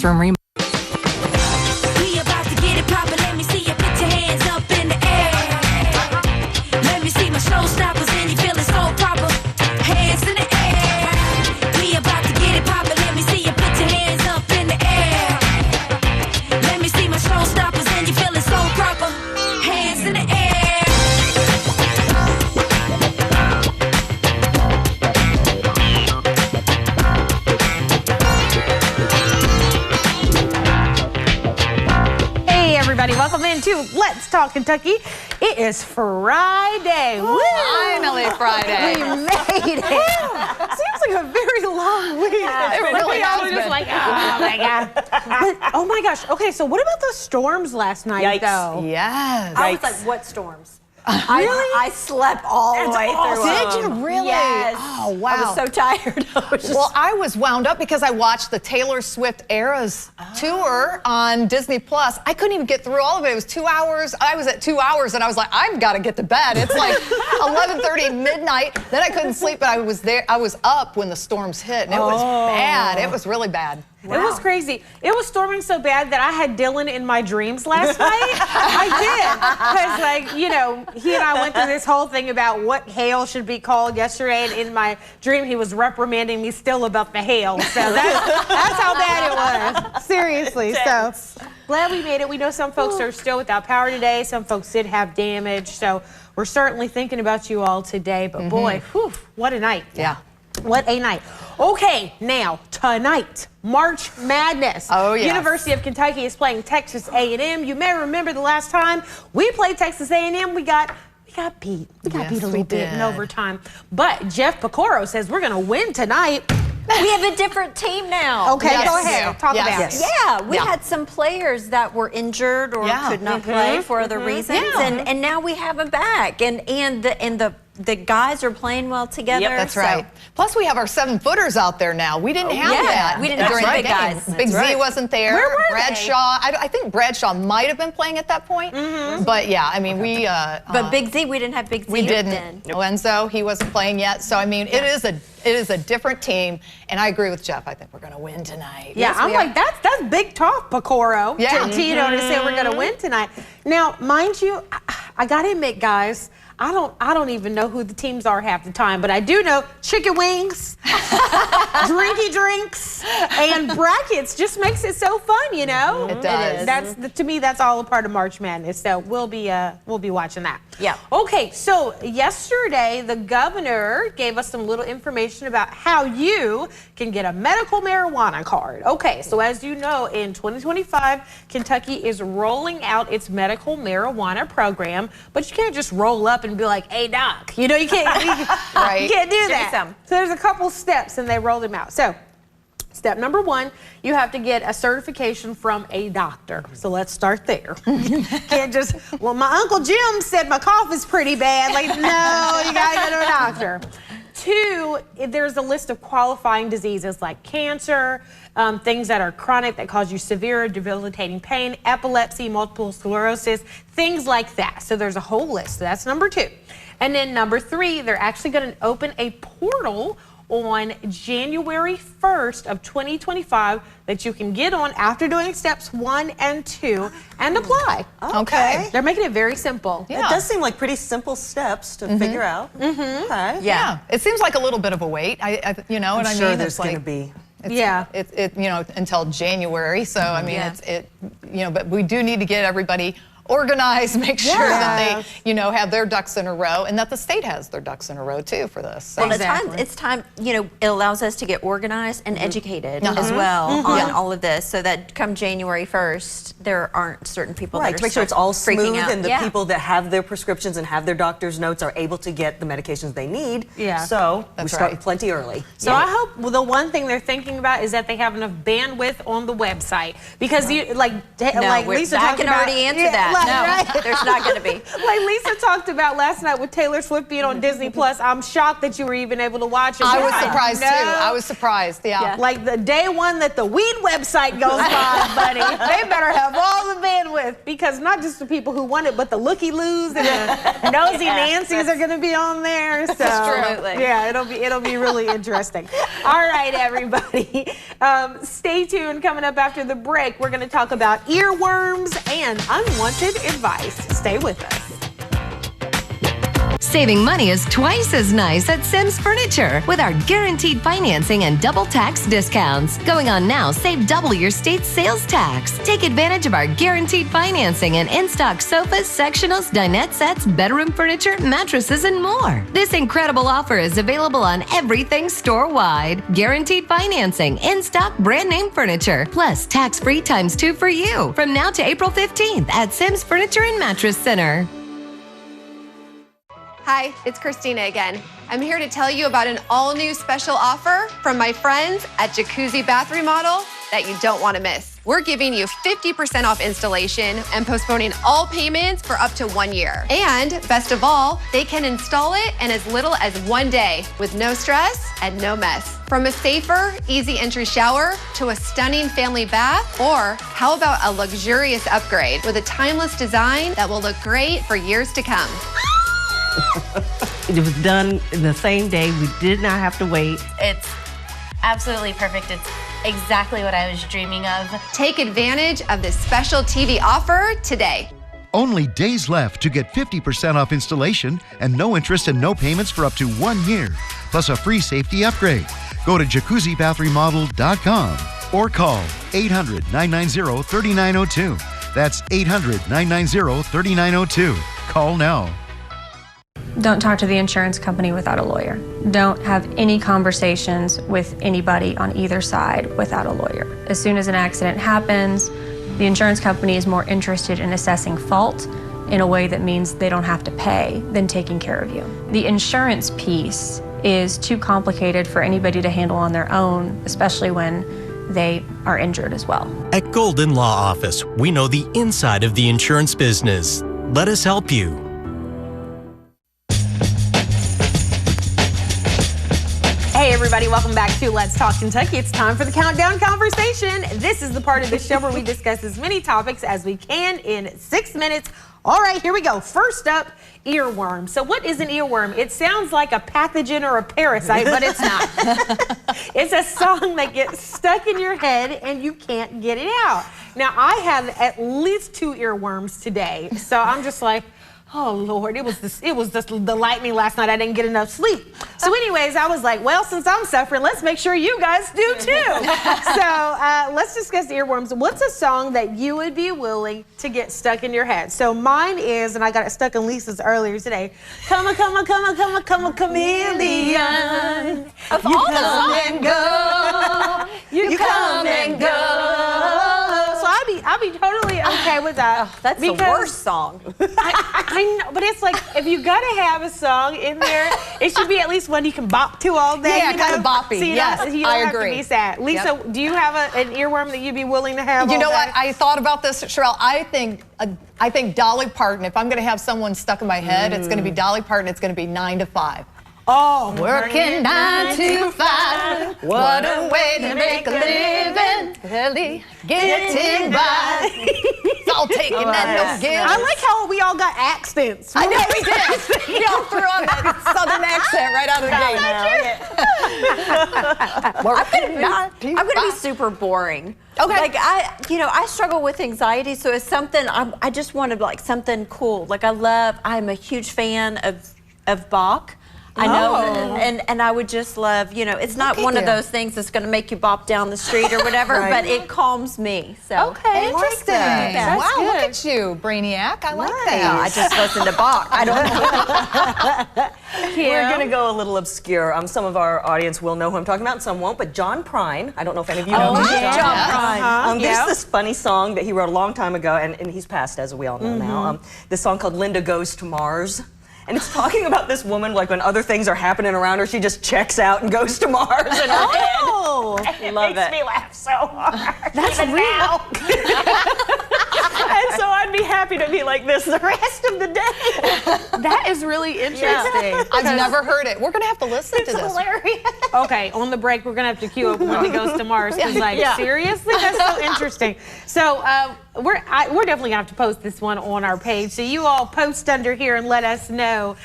From We about to get it poppin', let me see you put your hands up in the air. Let me see my showstoppers and you feelin' so proper. Hands in the air. We about to get it poppin', let me see you put your hands up in the air. Let me see my showstoppers and you feelin' so proper. Hands in the air. Everybody, welcome into Let's Talk Kentucky. It is Friday. Woo! Finally Friday. We made it. Seems like a very long week. It really has been. Just like, oh my God. But, oh my gosh. Okay, so what about the storms last night, though? Yes. I was like, what storms? Really? I slept all the way through. Did you really? Yes. Oh, wow. I was so tired. Well, I was wound up because I watched the Taylor Swift Eras tour on Disney Plus. I couldn't even get through all of it. It was 2 hours. I was at 2 hours and I was like, I've got to get to bed. It's like 11:30 midnight. Then I couldn't sleep, but I was there. I was up when the storms hit, and it was bad. It was really bad. Wow. It was crazy. It was storming so bad that I had Dylan in my dreams last night. I did. Because, like, you know, he and I went through this whole thing about what hail should be called yesterday. And in my dream, he was reprimanding me still about the hail. So that's how bad it was. Seriously. So glad we made it. We know some folks are still without power today. Some folks did have damage. So we're certainly thinking about you all today. But boy, whew, what a night. Yeah. What a night. Okay, now, tonight, March Madness. Oh, yes. University of Kentucky is playing Texas A&M. You may remember the last time we played Texas A&M, we got beat. We got beat a little bit in overtime. But Jeff Picoro says we're going to win tonight. We have a different team now. Okay, Yes. go ahead. Talk Yes. about Yes. it. Yeah, we had some players that were injured or could not play for other reasons, and now we have them back, and the guys are playing well together. Yep, that's right. Plus, we have our 7-footers out there now. We didn't have that. We didn't have during big the game. guys. Big Z wasn't there. Where were Bradshaw. I think Bradshaw might have been playing at that point. But yeah, I mean, we. But Big Z, we didn't have Big Z. We didn't. Then. Lorenzo, he wasn't playing yet. So I mean, it is a different team, and I agree with Jeff. I think we're going to win tonight. Yeah, I'm like, that's big talk, Picoro. Yeah. To Tito to say we're going to win tonight. Now, mind you, I got to admit, guys, I don't even know who the teams are half the time, but I do know chicken wings, drinky drinks, and brackets just makes it so fun, you know? It does. To me, that's all a part of March Madness. So we'll be watching that. Yeah. Okay, so yesterday the governor gave us some little information about how you can get a medical marijuana card. Okay, so as you know, in 2025, Kentucky is rolling out its medical marijuana program, but you can't just roll up and be like, hey, doc. You know, you can't, Right. you can't do Give me that. some. So there's a couple steps, and they roll them out. So step number 1, you have to get a certification from a doctor. So let's start there. Can't just, well, my Uncle Jim said my cough is pretty bad. Like, no, you gotta go to a doctor. 2, there's a list of qualifying diseases like cancer, things that are chronic that cause you severe debilitating pain, epilepsy, multiple sclerosis, things like that. So there's a whole list. So that's number 2. And then number 3, they're actually going to open a portal on January 1st of 2025 that you can get on after doing steps 1 and 2 and apply. Okay. They're making it very simple. Yeah. It does seem like pretty simple steps to figure out. Okay. Yeah. It seems like a little bit of a wait. You know what I mean? Sure, there's It's going to like- be. It's you know, until January. So I mean, you know, but we do need to get everybody organized, make sure that they, you know, have their ducks in a row, and that the state has their ducks in a row too for this. So. Well, it's time, you know, it allows us to get organized and educated as well on all of this, so that come January 1st, there aren't certain people Right, that to are make sure it's all freaking smooth out. and the people that have their prescriptions and have their doctor's notes are able to get the medications they need. Yeah. So we That's start right. plenty early. So I hope the one thing they're thinking about is that they have enough bandwidth on the website, because you like Lisa I talked can about, already answer that. No, there's not going to be. Like Lisa talked about last night with Taylor Swift being on Disney Plus. I'm shocked that you were even able to watch it. I was Yeah. surprised No. too. I was surprised. Yeah. Like the day one that the weed website goes live, buddy, they better have all the bandwidth with, because not just the people who want it, but the looky-loos and the nosy Nancy's are going to be on there. So, Absolutely. yeah, it'll be really interesting. All right, everybody. Stay tuned. Coming up after the break, we're going to talk about earworms and unwanted advice. Stay with us. Saving money is twice as nice at Sims Furniture with our guaranteed financing and double tax discounts. Going on now, save double your state's sales tax. Take advantage of our guaranteed financing and in-stock sofas, sectionals, dinette sets, bedroom furniture, mattresses, and more. This incredible offer is available on everything store-wide. Guaranteed financing, in-stock brand name furniture, plus tax-free ×2 for you. From now to April 15th at Sims Furniture and Mattress Center. Hi, it's Christina again. I'm here to tell you about an all-new special offer from my friends at Jacuzzi Bath Remodel that you don't want to miss. We're giving you 50% off installation and postponing all payments for up to 1 year. And best of all, they can install it in as little as 1 day with no stress and no mess. From a safer, easy entry shower to a stunning family bath, or how about a luxurious upgrade with a timeless design that will look great for years to come. It was done in the same day. We did not have to wait. It's absolutely perfect. It's exactly what I was dreaming of. Take advantage of this special TV offer today. Only days left to get 50% off installation and no interest and no payments for up to 1 year, plus a free safety upgrade. Go to JacuzziBathRemodel.com or call 800-990-3902. That's 800-990-3902. Call now. Don't talk to the insurance company without a lawyer. Don't have any conversations with anybody on either side without a lawyer. As soon as an accident happens, the insurance company is more interested in assessing fault in a way that means they don't have to pay than taking care of you. The insurance piece is too complicated for anybody to handle on their own, especially when they are injured as well. At Golden Law Office, we know the inside of the insurance business. Let us help you. Hey everybody, welcome back to Let's Talk Kentucky. It's time for the Countdown Conversation. This is the part of the show where we discuss as many topics as we can in 6 minutes. All right, here we go. First up, earworm. So what is an earworm? It sounds like a pathogen or a parasite, but it's not. It's a song that gets stuck in your head and you can't get it out. Now, I have at least 2 earworms today, so I'm just like, oh Lord, it was just the lightning last night. I didn't get enough sleep. So anyways, I was like, well, since I'm suffering, let's make sure you guys do too. So let's discuss earworms. What's a song that you would be willing to get stuck in your head? So mine is, and I got it stuck in Lisa's earlier today, come a chameleon. Of all the songs. You come and go. So I'll be totally okay with that. Oh, that's the worst song. I know, but it's like, if you gotta have a song in there, it should be at least one you can bop to all day. Yeah, you know? kind of boppy. So you Yes, don't I have agree. to be sad. Lisa, do you have an earworm that you'd be willing to have? You all know day? what? I thought about this, Sherelle. I think Dolly Parton. If I'm going to have someone stuck in my head, it's going to be Dolly Parton. It's going to be 9 to 5. Oh, Working 9 to 5. What a way to make a living. Barely getting by. It's all taking and no giving. I like how we all got accents. I know we did. We all threw on that southern accent right out of the gate. I'm gonna be super boring. Okay. Like I struggle with anxiety, so it's something I just wanted like something cool. Like I'm a huge fan of Bach. I know, and I would just love, it's not one of those things that's going to make you bop down the street or whatever, but it calms me. So Interesting. That's Wow, good. look at you, Brainiac. I like I that. just listen to Bach. I don't know. We're going to go a little obscure. Some of our audience will know who I'm talking about, and some won't. But John Prine, I don't know if any of you know who John Prine. There's this funny song that he wrote a long time ago, and he's passed, as we all know now. This song called Linda Goes to Mars. And it's talking about this woman, like when other things are happening around her, she just checks out and goes to Mars in her head. It makes me laugh so hard. That's real. And so I'd be happy happy to be like this the rest of the day. That is really interesting. I've never heard it. We're going to have to listen to this. Hilarious. Okay, on the break, we're gonna have to queue up when he goes to Mars. Cause seriously, that's so interesting. So we're definitely gonna have to post this one on our page. So you all post under here and let us know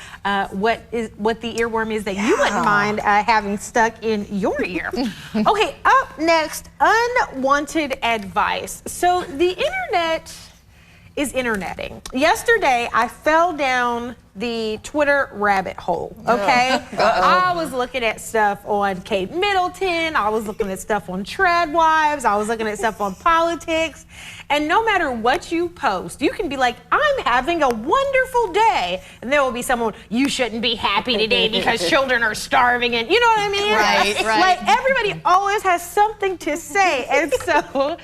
what the earworm is that you wouldn't mind having stuck in your ear. Okay, up next, unwanted advice. So the internet is interneting. Yesterday, I fell down the Twitter rabbit hole, okay? I was looking at stuff on Kate Middleton, I was looking at stuff on Tradwives, I was looking at stuff on politics, and no matter what you post, you can be like, I'm having a wonderful day, and there will be someone, you shouldn't be happy today because children are starving, and you know what I mean? Right. Like, everybody always has something to say, and so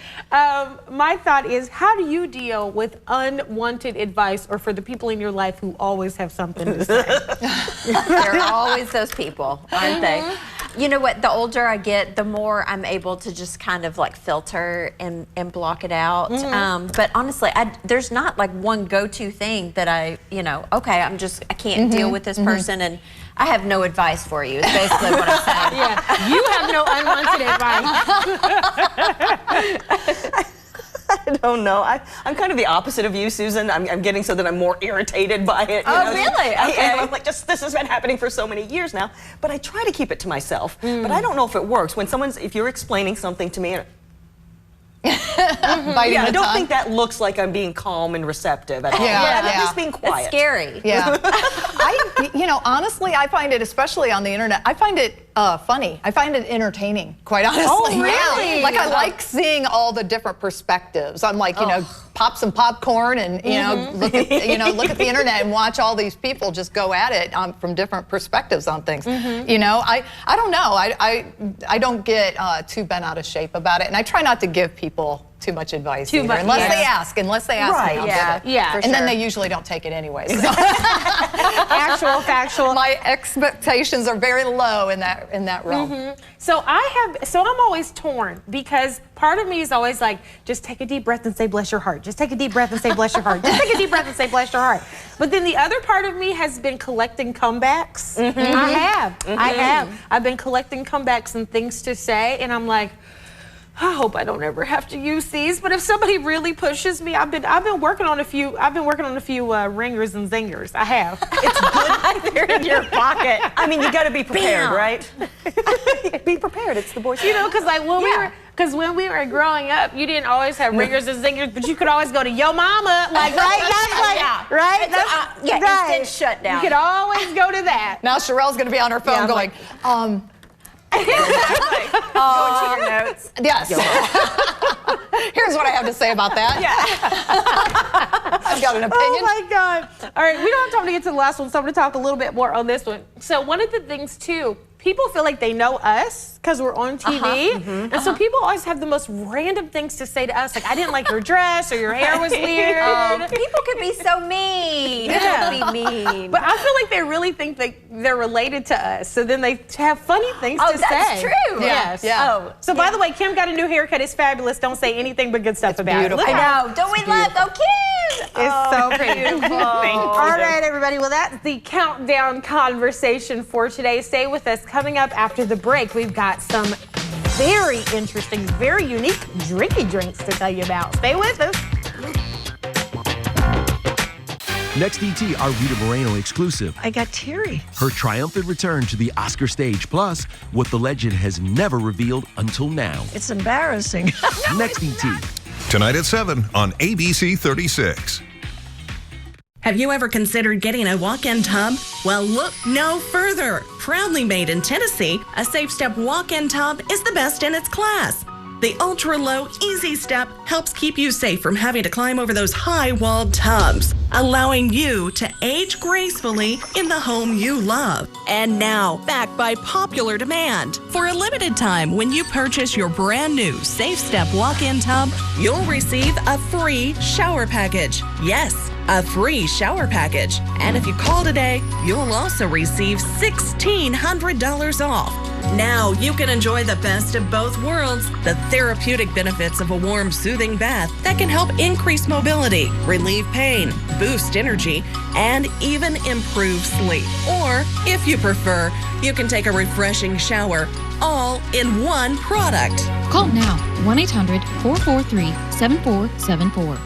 my thought is, how do you deal with unwanted advice, or for the people in your life who always have something to say? There are always those people, aren't they? You know what? The older I get, the more I'm able to just kind of like filter and block it out. But honestly, there's not like one go-to thing that I can't deal with this person, and I have no advice for you. Is basically what I'm saying. Yeah, you have no unwanted advice. I don't know. I'm kind of the opposite of you, Susan. I'm getting so that I'm more irritated by it. Oh, really? Okay. I'm like, this has been happening for so many years now. But I try to keep it to myself. But I don't know if it works. When if you're explaining something to me, I don't think that looks like I'm being calm and receptive at all. I'm just being quiet. It's scary. Yeah. Honestly, I find it, especially on the internet, I find it funny. I find it entertaining, quite honestly. Oh, really? Yeah. Like, I like seeing all the different perspectives. I'm like, pop some popcorn and, look at the internet and watch all these people just go at it from different perspectives on things. I don't know. I don't get too bent out of shape about it, and I try not to give people too much advice either, unless they ask. Right. I'll Yeah. give it. And then they usually don't take it anyway. So. Actual, factual. My expectations are very low in that realm. So I'm always torn, because part of me is always like, just take a deep breath and say bless your heart. Just take a deep breath and say bless your heart. Just take a deep breath and say bless your heart. But then the other part of me has been collecting comebacks. I have. I've been collecting comebacks and things to say, and I'm like, I hope I don't ever have to use these. But if somebody really pushes me, I've been working on a few. I've been working on a few ringers and zingers. I have. It's good. They're in your pocket. I mean, you got to be prepared, right? Be prepared. It's the Boy Scout. Because when we were growing up, you didn't always have ringers and zingers, but you could always go to yo mama, like, right? Right? Instant shutdown. You could always go to that. Now Sherelle's going to be on her phone going, Go to your notes. Yes. Here's what I have to say about that. I've got an opinion. Oh my God. All right, we don't have time to get to the last one, so I'm going to talk a little bit more on this one. So one of the things too, people feel like they know us because we're on TV. And so people always have the most random things to say to us. Like, I didn't like your dress, or your hair was weird. People could be so mean. Don't be mean. But I feel like they really think that they're related to us. So then they have funny things to say. Oh, that's true. Yes. Yeah. So by the way, Kim got a new haircut. It's fabulous. Don't say anything but good stuff about beautiful. it. Look I know. Don't we love? Go Kim! It's so pretty. Beautiful. All right, everybody. Well, that's the countdown conversation for today. Stay with us. Coming up after the break, we've got some very interesting, very unique drinky drinks to tell you about. Stay with us. Next ET, our Rita Moreno exclusive. I got teary. Her triumphant return to the Oscar stage, plus what the legend has never revealed until now. It's embarrassing. Next ET. Tonight at 7 on ABC 36. Have you ever considered getting a walk-in tub? Well, look no further. Proudly made in Tennessee, a Safe Step walk-in tub is the best in its class. The ultra-low, easy step helps keep you safe from having to climb over those high-walled tubs, allowing you to age gracefully in the home you love. And now, back by popular demand. For a limited time, when you purchase your brand new Safe Step walk-in tub, you'll receive a free shower package. Yes, a free shower package. And if you call today, you'll also receive $1,600 off. Now you can enjoy the best of both worlds, the therapeutic benefits of a warm, soothing bath that can help increase mobility, relieve pain, boost energy, and even improve sleep. Or, if you prefer, you can take a refreshing shower all in one product. Call now, 1-800-443-7474.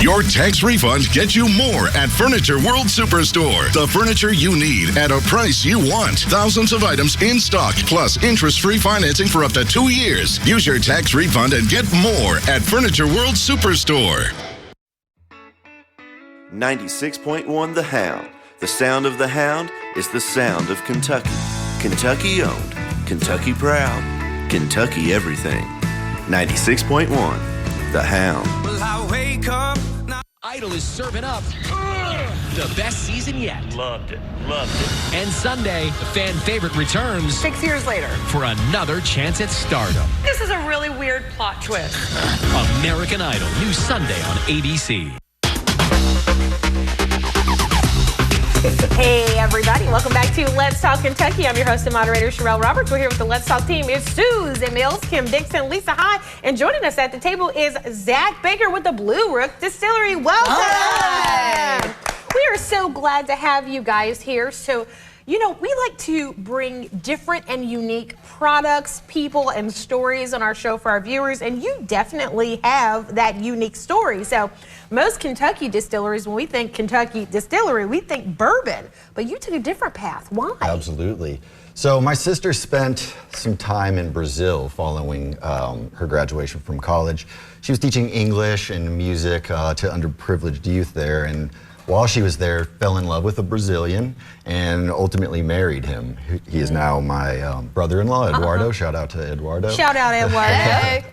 Your tax refund gets you more at Furniture World Superstore. The furniture you need at a price you want. Thousands of items in stock, plus interest-free financing for up to 2 years. Use your tax refund and get more at Furniture World Superstore. 96.1 The Hound. The sound of the Hound is the sound of Kentucky. Kentucky owned, Kentucky proud, Kentucky everything. 96.1 The Hound. Well, I wake up. Idol is serving up the best season yet. Loved it. And Sunday, the fan favorite returns 6 years later for another chance at stardom. This is a really weird plot twist. American Idol, new Sunday on ABC. Hey, everybody. Welcome back to Let's Talk Kentucky. I'm your host and moderator, Sherelle Roberts. We're here with the Let's Talk team. It's Susan Mills, Kim Dixon, Lisa High, and joining us at the table is Zach Baker with the Blue Rook Distillery. Welcome. Hi. We are so glad to have you guys here. So, you know, we like to bring different and unique products, people, and stories on our show for our viewers, and you definitely have that unique story. So most Kentucky distilleries, when we think Kentucky distillery, we think bourbon, but you took a different path. Why? Absolutely. So my sister spent some time in Brazil following her graduation from college. She was teaching English and music to underprivileged youth there, and while she was there, fell in love with a Brazilian and ultimately married him. He is now my brother-in-law, Eduardo. Shout out to Eduardo. Shout out, Eduardo. Hey.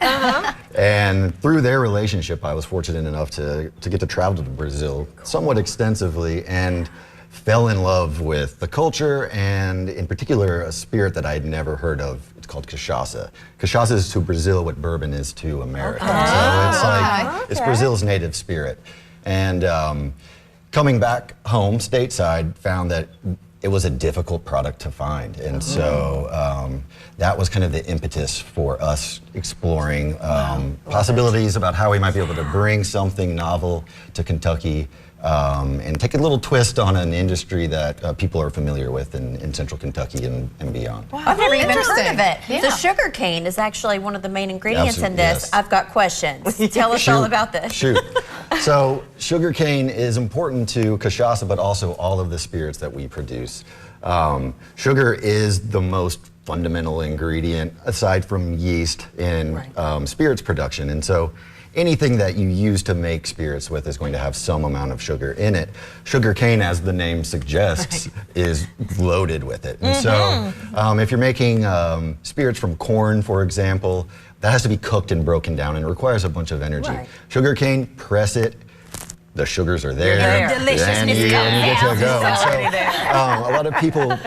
And through their relationship, I was fortunate enough to get to travel to Brazil somewhat extensively and fell in love with the culture and in particular a spirit that I had never heard of. It's called cachaça. Cachaça is to Brazil what bourbon is to America. So it's like, it's Brazil's native spirit. And coming back home stateside, found that it was a difficult product to find. And so that was kind of the impetus for us exploring possibilities about how we might be able to bring something novel to Kentucky and take a little twist on an industry that people are familiar with in central Kentucky and beyond. Wow, I've never even heard of it. Yeah. The sugar cane is actually one of the main ingredients in this. Yes. I've got questions. Tell us all about this. Shoot. So sugarcane is important to cachaça, but also all of the spirits that we produce. Sugar is the most fundamental ingredient aside from yeast in spirits production. And so anything that you use to make spirits with is going to have some amount of sugar in it. Sugar cane, as the name suggests, is loaded with it. And so if you're making spirits from corn, for example, that has to be cooked and broken down and it requires a bunch of energy. Sugar cane, press it, the sugars are there. The deliciousness you get to go. It's So, already there. a lot of people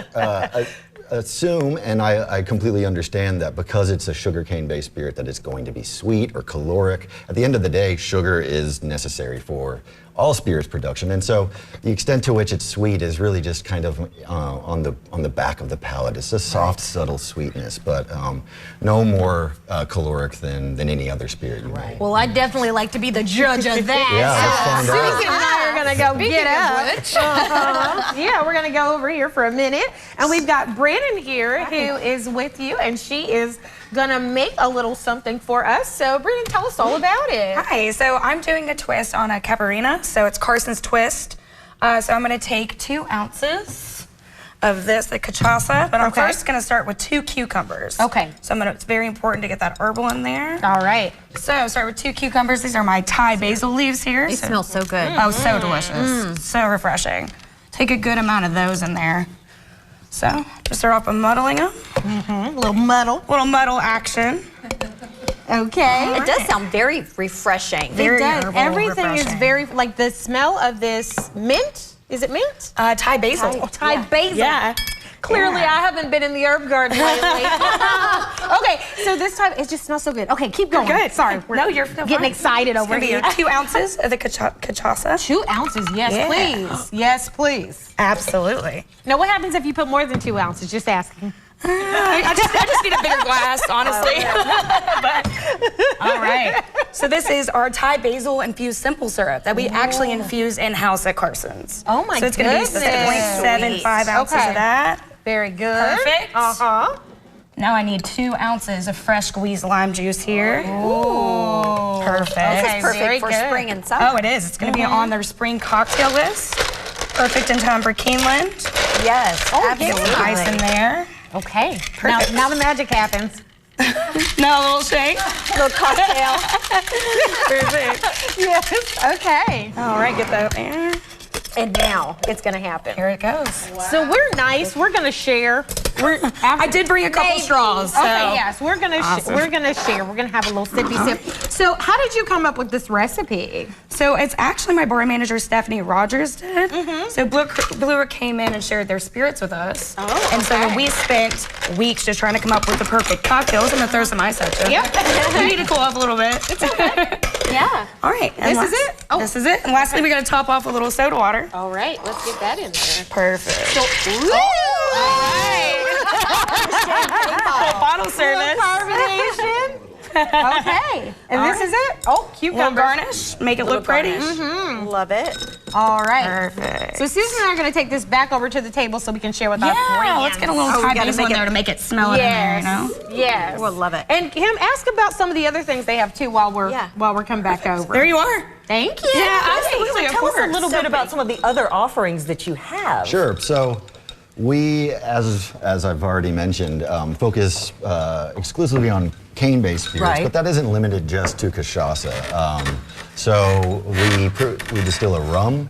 assume, and I completely understand that because it's a sugarcane-based spirit that it's going to be sweet or caloric. At the end of the day, sugar is necessary for all spirits production, and so the extent to which it's sweet is really just kind of on the back of the palate. It's a soft, subtle sweetness, but no more caloric than any other spirit you make. Well, I'd definitely like to be the judge of that. Yeah, let's find out. Susan and I are going to go get up. Yeah, we're going to go over here for a minute. And we've got Brandon here who is with you, and she is going to make a little something for us. So, Brandon, tell us all about it. Hi, so I'm doing a twist on a Caparina. So it's Carson's Twist. So I'm going to take 2 ounces of this, the cachaça, but I'm first going to start with 2 cucumbers. Okay. So it's very important to get that herbal in there. All right. So I'll start with 2 cucumbers. These are my Thai basil leaves here. They smell so good. Oh, so delicious. So refreshing. Take a good amount of those in there. So just start off by muddling them. A little muddle. Little muddle action. Okay. It does sound very refreshing. Very it does. herbal, Everything is refreshing. very, like the smell of this mint. Is it mint? Thai basil. Thai basil. Yeah. Clearly, I haven't been in the herb garden lately. Okay, so this time it just smells so good. Okay, keep going. Good. Sorry, No, you're getting excited over here. 2 ounces of the cachaça. 2 ounces, yes, please. Yes, please. Absolutely. Now, what happens if you put more than 2 ounces? Just asking. I just need a bigger glass, honestly. But, all right. So this is our Thai basil infused simple syrup that we actually infuse in-house at Carson's. Oh my So it's going to be goodness. 0.75 ounces Okay. of that. Very good. Perfect. Uh-huh. Now I need 2 ounces of fresh squeezed lime juice here. Ooh. Perfect. Okay, Perfect very for good. spring and summer. Oh, it is. It's going to be on their spring cocktail list. Perfect in time for Keeneland. Yes, Get some ice in there. Okay. Perfect. Now the magic happens. Now a little shake. Little cocktail. Perfect. Yes. Okay. All right, get that there. And now it's going to happen. Here it goes. So we're nice. We're going to share. I did bring a couple straws. So. Okay, yes, we're gonna Awesome. we're gonna share. We're gonna have a little sippy sip. So, how did you come up with this recipe? So it's actually my bar manager Stephanie Rogers did. So Blue Rook came in and shared their spirits with us. Oh, and so we spent weeks just trying to come up with the perfect cocktails. I'm gonna throw some ice at you. Yep. You need to cool off a little bit. It's okay. Yeah. All right. and This is it? Oh. This is it. And lastly, we gotta top off with a little soda water. All right. Let's get that in there. Perfect. So, all right. Bottle service. Carbonation. Okay. And All this is it? Oh, Little cucumber. garnish. Make it look pretty. Love it. All right. Perfect. So Susan and I are going to take this back over to the table so we can share with our friends. Yeah, let's get a little Thai basil in there to make it smell it in there, you know? Yes. We'll love it. And Kim, ask about some of the other things they have too while we're coming back over. There you are. Thank you. Yeah, absolutely. So of tell us a course. little bit about some of the other offerings that you have. Sure. So we, as I've already mentioned, focus exclusively on cane-based spirits, Right. but that isn't limited just to cachaça. So we distill a rum,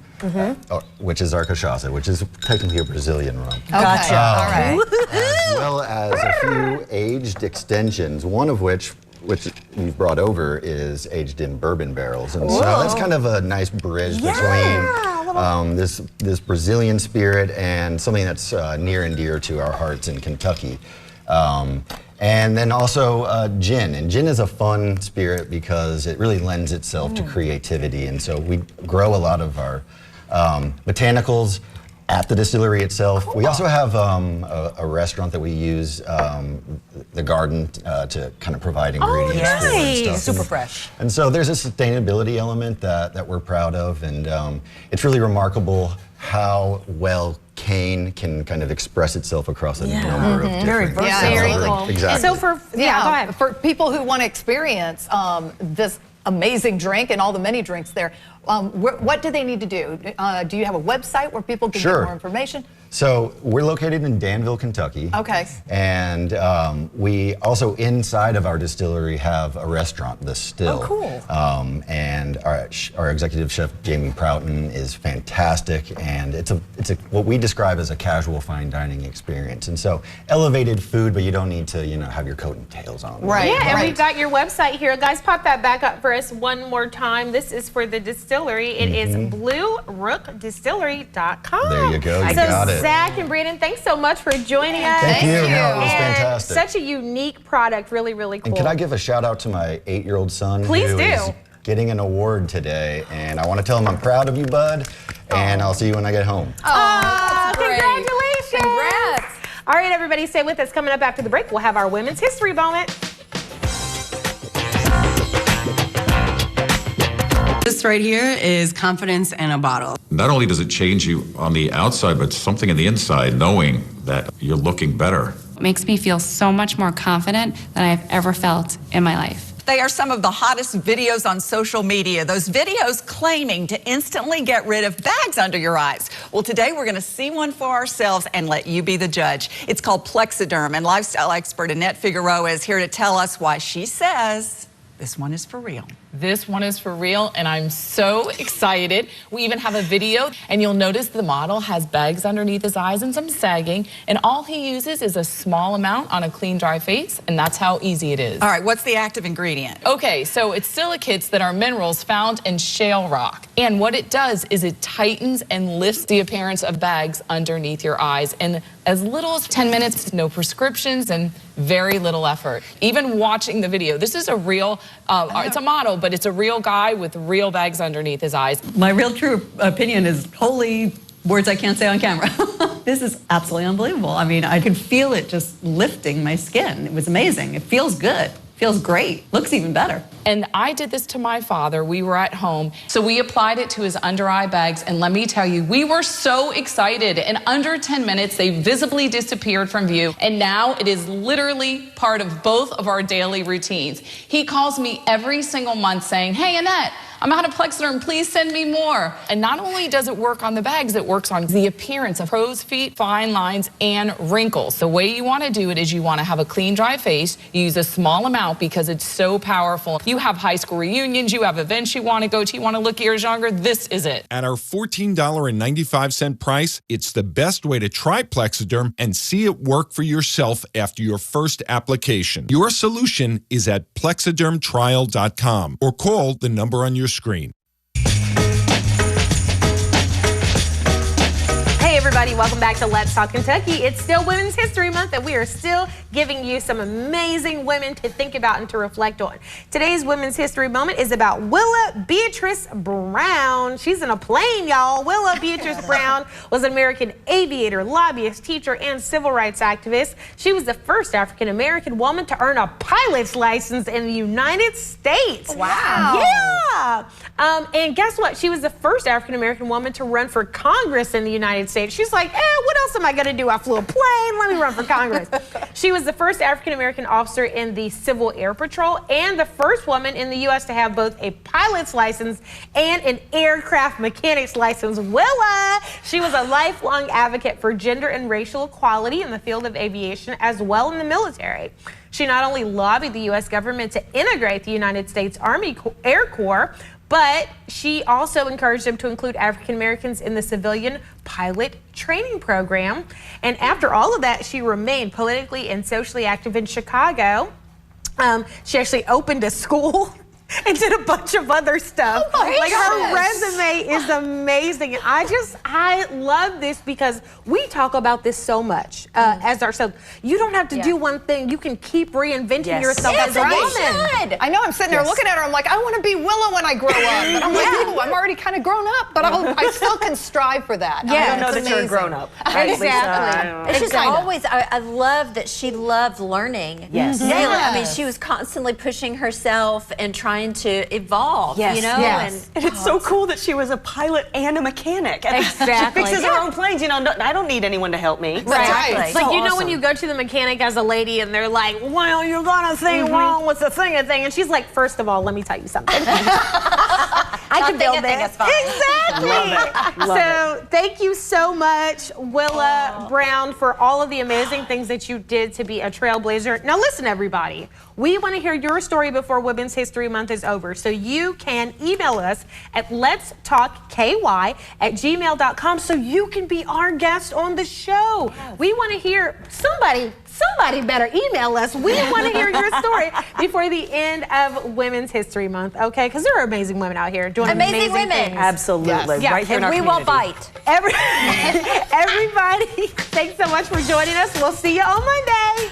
which is our cachaça, which is technically a Brazilian rum. Gotcha. All right. As well as a few aged extensions, one of which we've brought over is aged in bourbon barrels. And so that's kind of a nice bridge between this Brazilian spirit and something that's near and dear to our hearts in Kentucky. And then also gin. And gin is a fun spirit because it really lends itself to creativity. And so we grow a lot of our botanicals at the distillery itself. We also have a restaurant that we use the garden to kind of provide ingredients for and stuff. Super fresh. And so there's a sustainability element that we're proud of, and it's really remarkable how well cane can kind of express itself across a number of different. Very versatile. Very cool. Exactly. So for go ahead. For people who want to experience this amazing drink and all the many drinks there, what do they need to do? Do you have a website where people can get more information? So we're located in Danville, Kentucky. Okay. And we also, inside of our distillery, have a restaurant, The Still. Oh, cool. And our executive chef, Jamie Proughton, is fantastic. And it's what we describe as a casual fine dining experience. And so elevated food, but you don't need to, have your coat and tails on. Right. Yeah, and we've got your website here. Guys, pop that back up for us one more time. This is for the distillery. It is BlueRookDistillery.com. There you go. You got it. Zach and Brandon, thanks so much for joining us. Thank you. No, it was And fantastic. such a unique product. Really, really cool. And can I give a shout out to my 8-year-old son Please who do. is getting an award today, and I want to tell him I'm proud of you, bud, and I'll see you when I get home. Oh, great. congratulations. Congrats. All right, everybody, stay with us. Coming up after the break, we'll have our Women's History Moment. This right here is confidence in a bottle. Not only does it change you on the outside, but something in the inside, knowing that you're looking better. It makes me feel so much more confident than I've ever felt in my life. They are some of the hottest videos on social media. Those videos claiming to instantly get rid of bags under your eyes. Well, today we're going to see one for ourselves and let you be the judge. It's called Plexiderm, and lifestyle expert Annette Figueroa is here to tell us why she says This one is for real. This one is for real, and I'm so excited. We even have a video, and you'll notice the model has bags underneath his eyes and some sagging, and all he uses is a small amount on a clean, dry face, and that's how easy it is. All right, what's the active ingredient? Okay, so it's silicates that are minerals found in shale rock, and what it does is it tightens and lifts the appearance of bags underneath your eyes in as little as 10 minutes, no prescriptions, and very little effort. Even watching the video, this is a real, it's a model, but it's a real guy with real bags underneath his eyes. My real true opinion is holy words I can't say on camera. This is absolutely unbelievable. I mean, I could feel it just lifting my skin. It was amazing. It feels good. Feels great. Looks even better. And I did this to my father. We were at home. So we applied it to his under eye bags. And let me tell you, we were so excited. In under 10 minutes, they visibly disappeared from view. And now it is literally part of both of our daily routines. He calls me every single month saying, "Hey, Annette, I'm out of Plexiderm, please send me more." And not only does it work on the bags, it works on the appearance of crow's feet, fine lines, and wrinkles. The way you want to do it is you want to have a clean, dry face. You use a small amount because it's so powerful. You have high school reunions, you have events you want to go to, you want to look years younger, this is it. At our $14.95 price, it's the best way to try Plexiderm and see it work for yourself after your first application. Your solution is at plexidermtrial.com or call the number on your screen. Hey everybody, welcome back to Let's Talk Kentucky. It's still Women's History Month and we are still giving you some amazing women to think about and to reflect on. Today's Women's History Moment is about Willa Beatrice Brown. She's in a plane, y'all. Willa Beatrice Brown was an American aviator, lobbyist, teacher, and civil rights activist. She was the first African-American woman to earn a pilot's license in the United States. Wow. Yeah. And guess what? She was the first African-American woman to run for Congress in the United States. She's like, what else am I going to do? I flew a plane. Let me run for Congress. She was the first African-American officer in the Civil Air Patrol and the first woman in the U.S. to have both a pilot's license and an aircraft mechanic's license. Willa, she was a lifelong advocate for gender and racial equality in the field of aviation as well in the military. She not only lobbied the U.S. government to integrate the United States Army Air Corps, but she also encouraged them to include African Americans in the civilian pilot training program. And after all of that, she remained politically and socially active in Chicago. She actually opened a school and did a bunch of other stuff. Oh my like her gosh. resume is amazing. And I love this because we talk about this so much as ourselves. You don't have to do one thing. You can keep reinventing yourself as a woman. I know, I'm sitting there looking at her, I'm like, I want to be Willa when I grow up. And I'm like, ooh, I'm already kind of grown up, but I still can strive for that. I don't know that you're a grown up. Right, Exactly. It's just Kinda. always, I love that she loved learning. Yes. Daily. I mean, Yes. she was constantly pushing herself and trying to evolve, Yes. you know? Yes. And it's so cool that she was a pilot and a mechanic. And Exactly. She fixes her own planes. You know, I don't need anyone to help me. Right. Exactly. It's like, So you know, when awesome. you go to the mechanic as a lady and they're like, well, you're gonna think wrong with the thing. And she's like, first of all, let me tell you something. I can build this. Exactly. Love Thank you so much, Willa Brown, for all of the amazing things that you did to be a trailblazer. Now listen, everybody. We want to hear your story before Women's History Month is over. So you can email us at letstalkky@gmail.com so you can be our guest on the show. We want to hear somebody better email us. We want to hear your story before the end of Women's History Month, okay? Because there are amazing women out here doing amazing women. things. Absolutely. Yes. Right here in our we will community. bite. Everybody, thanks so much for joining us. We'll see you on Monday.